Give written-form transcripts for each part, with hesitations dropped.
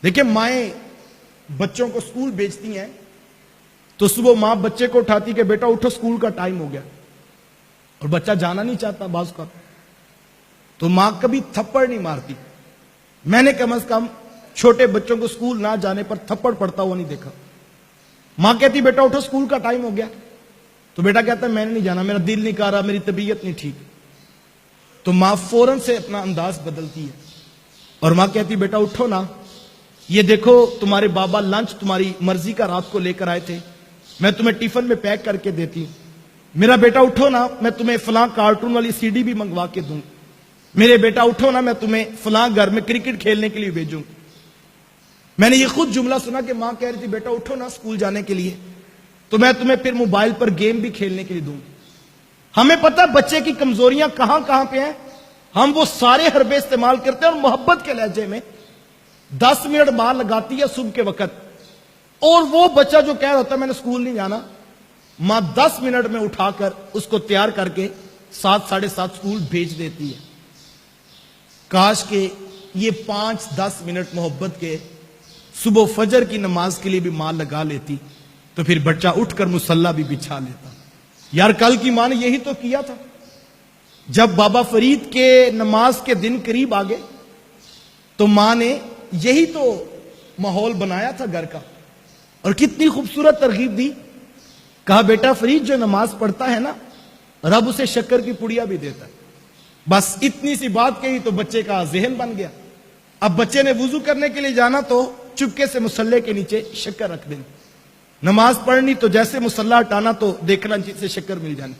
دیکھیں مائیں بچوں کو اسکول بھیجتی ہیں تو صبح ماں بچے کو اٹھاتی کہ بیٹا اٹھو اسکول کا ٹائم ہو گیا، اور بچہ جانا نہیں چاہتا بعض کا، تو ماں کبھی تھپڑ نہیں مارتی۔ میں نے کم از کم چھوٹے بچوں کو اسکول نہ جانے پر تھپڑ پڑتا ہوا نہیں دیکھا۔ ماں کہتی بیٹا اٹھو اسکول کا ٹائم ہو گیا، تو بیٹا کہتا ہے میں نے نہیں جانا، میرا دل نہیں کر رہا، میری طبیعت نہیں ٹھیک، تو ماں فوراً سے اپنا انداز بدلتی ہے اور ماں کہتی بیٹا اٹھو نا، یہ دیکھو تمہارے بابا لنچ تمہاری مرضی کا رات کو لے کر آئے تھے، میں تمہیں ٹیفن میں پیک کر کے دیتی ہوں، میرا بیٹا اٹھو نا، میں تمہیں فلاں کارٹون والی سی ڈی بھی منگوا کے دوں، میرے بیٹا اٹھو نا، میں تمہیں فلاں گھر میں کرکٹ کھیلنے کے لیے بھیجوں۔ میں نے یہ خود جملہ سنا کہ ماں کہہ رہی تھی بیٹا اٹھو نا اسکول جانے کے لیے، تو میں تمہیں پھر موبائل پر گیم بھی کھیلنے کے لیے دوں۔ ہمیں پتہ بچے کی کمزوریاں کہاں کہاں پہ ہیں، ہم وہ سارے حربے استعمال کرتے ہیں، اور محبت کے لہجے میں 10 منٹ ماں لگاتی ہے صبح کے وقت، اور وہ بچہ جو کہہ رہا ہوتا ہے میں نے اسکول نہیں جانا، ماں 10 منٹ میں اٹھا کر اس کو تیار کر کے 7 ساڑھے 7 اسکول بھیج دیتی ہے۔ کاش کہ یہ 5-10 منٹ محبت کے صبح فجر کی نماز کے لیے بھی ماں لگا لیتی، تو پھر بچہ اٹھ کر مصلی بھی بچھا لیتا۔ یار کل کی ماں نے یہی تو کیا تھا، جب بابا فرید کے نماز کے دن قریب آ گئے تو ماں نے یہی تو ماحول بنایا تھا گھر کا، اور کتنی خوبصورت ترغیب دی، کہا بیٹا فرید جو نماز پڑھتا ہے نا رب اسے شکر کی پڑیا بھی دیتا ہے۔ بس اتنی سی بات کہی تو بچے کا ذہن بن گیا۔ اب بچے نے وضو کرنے کے لیے جانا تو چپکے سے مصلی کے نیچے شکر رکھ دیں، نماز پڑھنی تو جیسے مصلی ہٹانا تو دیکھنا جس سے شکر مل جانے۔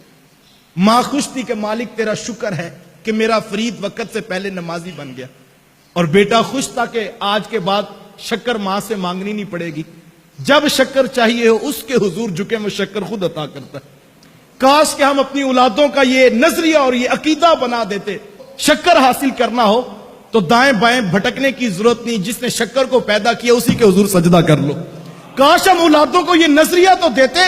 ماں خوش تھی کہ مالک تیرا شکر ہے کہ میرا فرید وقت سے پہلے نمازی بن گیا، اور بیٹا خوش تھا کہ آج کے بعد شکر ماں سے مانگنی نہیں پڑے گی، جب شکر چاہیے ہو اس کے حضور جھکے وہ شکر خود عطا کرتا ہے۔ کاش کہ ہم اپنی اولادوں کا یہ نظریہ اور یہ عقیدہ بنا دیتے، شکر حاصل کرنا ہو تو دائیں بائیں بھٹکنے کی ضرورت نہیں، جس نے شکر کو پیدا کیا اسی کے حضور سجدہ کر لو۔ کاش ہم اولادوں کو یہ نظریہ تو دیتے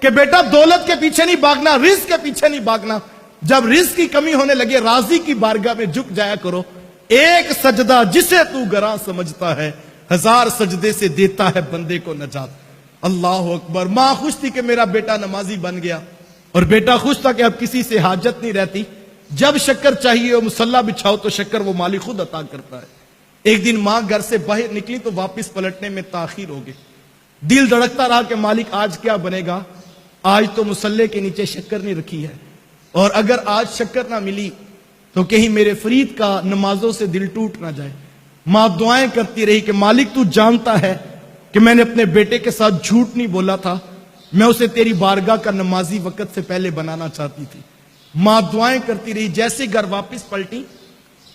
کہ بیٹا دولت کے پیچھے نہیں بھاگنا، رزق کے پیچھے نہیں بھاگنا، جب رزق کی کمی ہونے لگے راضی کی بارگاہ میں جھک جایا کرو، ایک سجدہ جسے تو گراں سمجھتا ہے 1000 سجدے سے دیتا ہے بندے کو نجات۔ اللہ اکبر۔ ماں خوش تھی کہ میرا بیٹا نمازی بن گیا، اور بیٹا خوش تھا کہ اب کسی سے حاجت نہیں رہتی، جب شکر چاہیے ہو مصلی بچھاؤ تو شکر وہ مالک خود عطا کرتا ہے۔ ایک دن ماں گھر سے باہر نکلی تو واپس پلٹنے میں تاخیر ہو گئی، دل دھڑکتا رہا کہ مالک آج کیا بنے گا، آج تو مصلی کے نیچے شکر نہیں رکھی ہے، اور اگر آج شکر نہ ملی تو کہیں میرے فرید کا نمازوں سے دل ٹوٹ نہ جائے۔ ماں دعائیں کرتی رہی کہ مالک تو جانتا ہے کہ میں نے اپنے بیٹے کے ساتھ جھوٹ نہیں بولا تھا، میں اسے تیری بارگاہ کا نمازی وقت سے پہلے بنانا چاہتی تھی۔ ماں دعائیں کرتی رہی، جیسے گھر واپس پلٹی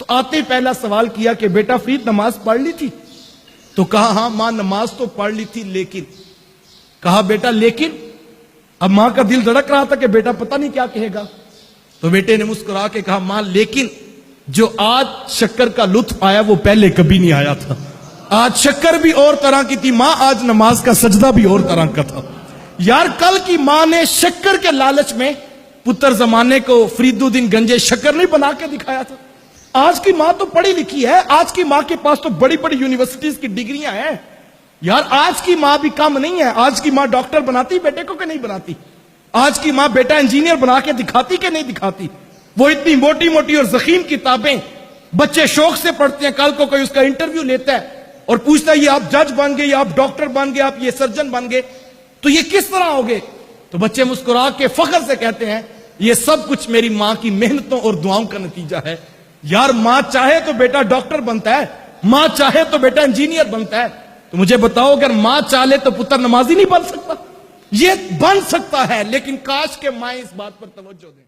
تو آتے ہی پہلا سوال کیا کہ بیٹا فرید نماز پڑھ لی تھی؟ تو کہا ہاں ماں نماز تو پڑھ لی تھی، لیکن کہا بیٹا لیکن؟ اب ماں کا دل دھڑک رہا تھا کہ بیٹا پتہ نہیں کیا کہے گا، تو بیٹے نے مسکرا کے کہا ماں لیکن جو آج شکر کا لطف آیا وہ پہلے کبھی نہیں آیا تھا، آج شکر بھی اور طرح کی تھی ماں، آج نماز کا سجدہ بھی اور طرح کا تھا۔ یار کل کی ماں نے شکر کے لالچ میں پتر زمانے کو فرید الدین گنجے شکر نہیں بنا کے دکھایا تھا۔ آج کی ماں تو پڑھی لکھی ہے، آج کی ماں کے پاس تو بڑی بڑی یونیورسٹیز کی ڈگریاں ہیں۔ یار آج کی ماں بھی کم نہیں ہے، آج کی ماں ڈاکٹر بناتی بیٹے کو کہ نہیں بناتی، آج کی ماں بیٹا انجینئر بنا کے دکھاتی کہ نہیں دکھاتی۔ وہ اتنی موٹی موٹی اور ضخیم کتابیں بچے شوق سے پڑھتے ہیں، کل کو کوئی اس کا انٹرویو لیتا ہے اور پوچھتا ہے یہ آپ جج بن گئے، یا آپ ڈاکٹر بن گئے، آپ یہ سرجن بن گئے، تو یہ کس طرح ہوگے؟ تو بچے مسکرا کے فخر سے کہتے ہیں یہ سب کچھ میری ماں کی محنتوں اور دعاؤں کا نتیجہ ہے۔ یار ماں چاہے تو بیٹا ڈاکٹر بنتا ہے، ماں چاہے تو بیٹا انجینئر بنتا ہے، تو مجھے بتاؤ اگر ماں چاہے تو پتر نمازی نہیں بن سکتا؟ یہ بن سکتا ہے، لیکن کاش کہ مائیں اس بات پر توجہ دیں۔